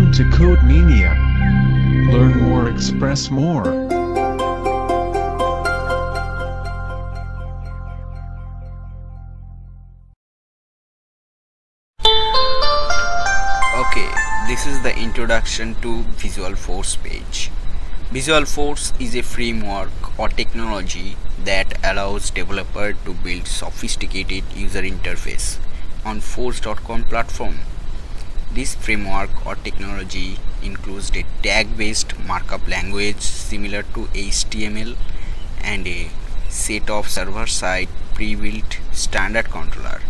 Welcome to Code Mania. Learn more, express more. Okay, this is the introduction to Visualforce page. Visualforce is a framework or technology that allows developers to build sophisticated user interface on Force.com platform. This framework or technology includes a tag-based markup language similar to HTML and a set of server-side pre-built standard controller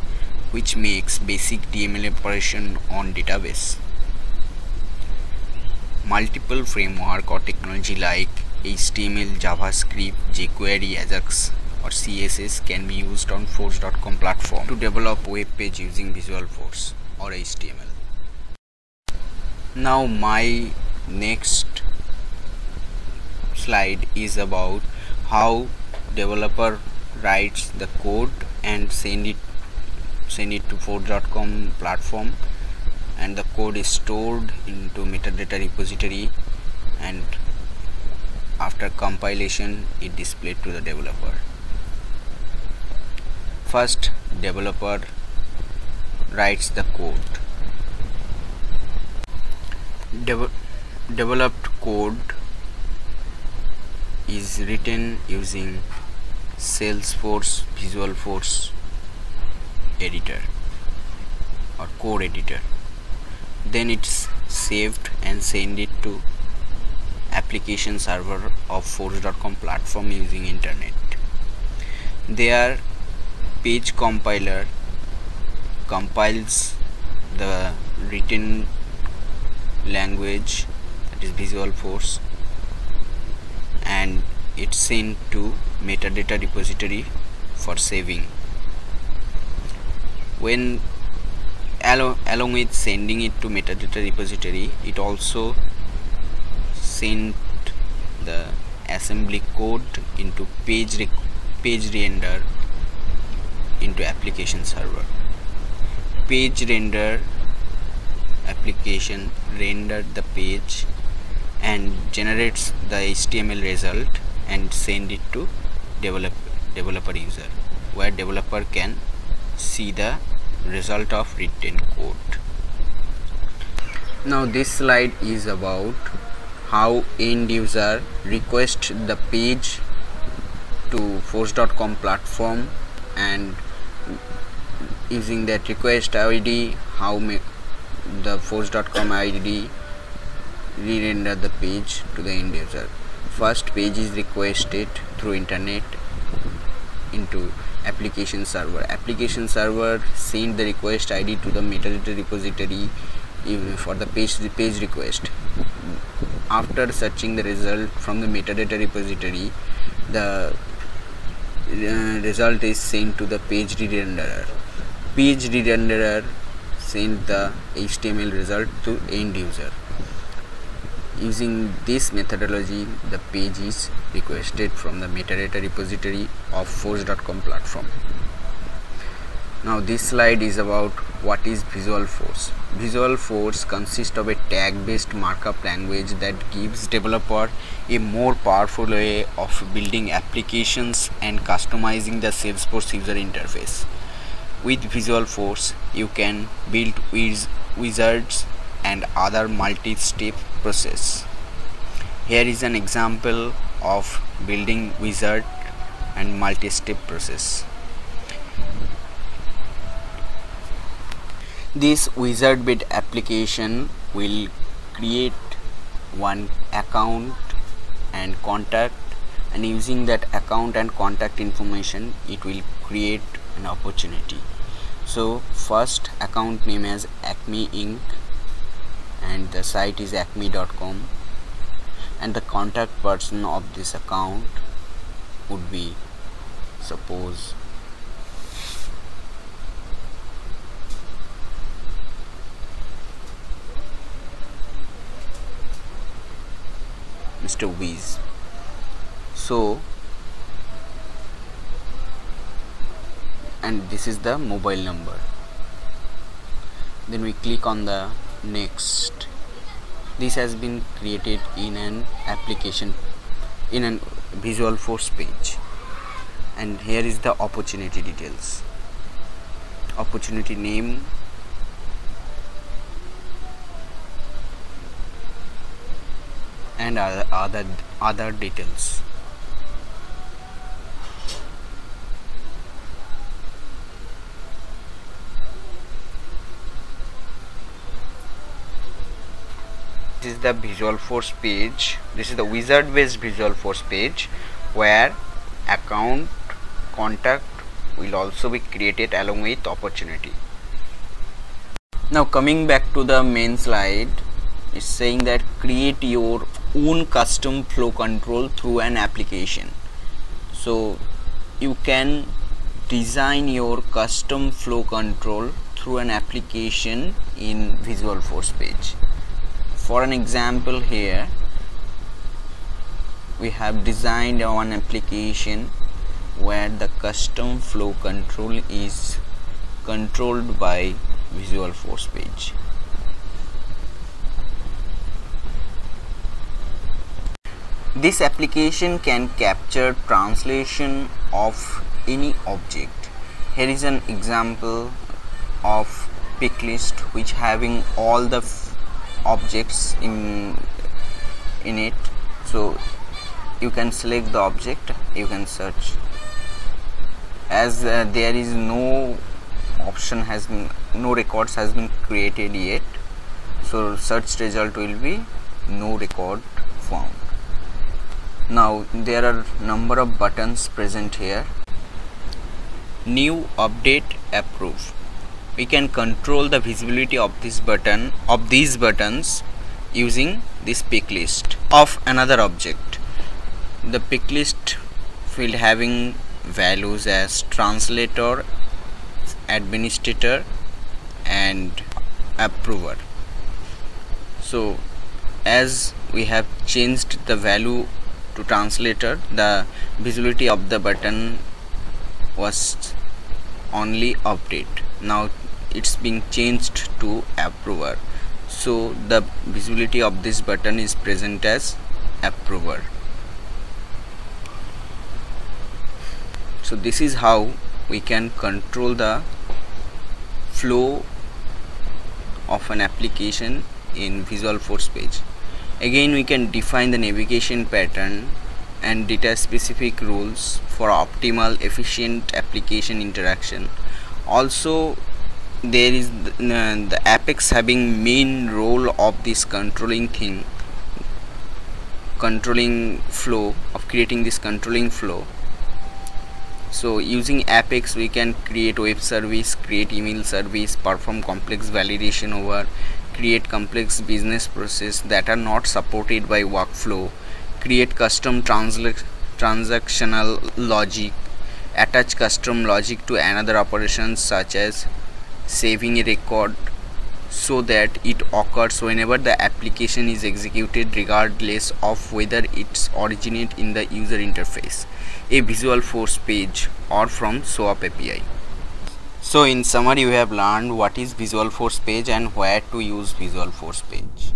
which makes basic DML operation on database. Multiple framework or technology like HTML, JavaScript, jQuery, Ajax or CSS can be used on Force.com platform to develop web page using Visualforce or HTML. Now my next slide is about how developer writes the code and send it to Force.com platform, and the code is stored into metadata repository, and after compilation it displayed to the developer. First, developer writes the code. Developed code is written using Salesforce Visualforce editor or code editor. Then it's saved and send it to application server of Force.com platform using internet. There, page compiler compiles the written language, that is Visualforce, and it's sent to metadata repository for saving. When along with sending it to metadata repository, it also sent the assembly code into page render into application server. Page render application rendered the page and generates the HTML result and send it to developer user, where developer can see the result of written code. Now this slide is about how end user request the page to Force.com platform, and using that request ID, how the Force.com ID re-render the page to the end user. First, page is requested through internet into application server. Application server send the request ID to the metadata repository for the page request. After searching the result from the metadata repository, the result is sent to the page re-renderer. Page re-renderer send the HTML result to end user. Using this methodology, the page is requested from the metadata repository of Force.com platform. Now this slide is about what is Visualforce. Visualforce consists of a tag-based markup language that gives developer a more powerful way of building applications and customizing the Salesforce user interface. With Visualforce, you can build wizards and other multi-step process. Here is an example of building wizard and multi-step process. This wizard-based application will create one account and contact, and using that account and contact information, it will create an opportunity. So first, account name as Acme Inc. and the site is acme.com, and the contact person of this account would be, suppose, Mr. Wiz. So, and this is the mobile number. Then we click on the next, This has been created in an application, in an Visualforce page, and here is the opportunity details, opportunity name, and other details. This is the Visualforce page. This is the wizard based Visualforce page where account, contact will also be created along with opportunity. Now coming back to the main slide, it's saying that create your own custom flow control through an application. So you can design your custom flow control through an application in Visualforce page. For an example, here we have designed one application where the custom flow control is controlled by Visualforce page. This application can capture translation of any object. Here is an example of pick list which having all the objects in it. So you can select the object, you can search. As there is no option has been, no records has been created yet, so search result will be no record found. Now there are number of buttons present here. New, update, approve. We can control the visibility of this button, of these buttons, using this pick list of another object. The pick list field having values as translator, administrator and approver. So as we have changed the value to translator, the visibility of the button was only update. Now it's being changed to approver, so the visibility of this button is present as approver. So this is how we can control the flow of an application in Visualforce page. Again, we can define the navigation pattern and data specific rules for optimal efficient application interaction. Also there is the Apex having main role of this controlling thing, controlling flow, of creating this controlling flow. So using Apex we can create web service, create email service, perform complex validation over, create complex business process that are not supported by workflow, create custom transactional logic, attach custom logic to another operations such as saving a record so that it occurs whenever the application is executed regardless of whether it's originate in the user interface, a Visualforce page or from SOAP API. So in summary, we have learned what is Visualforce page and where to use Visualforce page.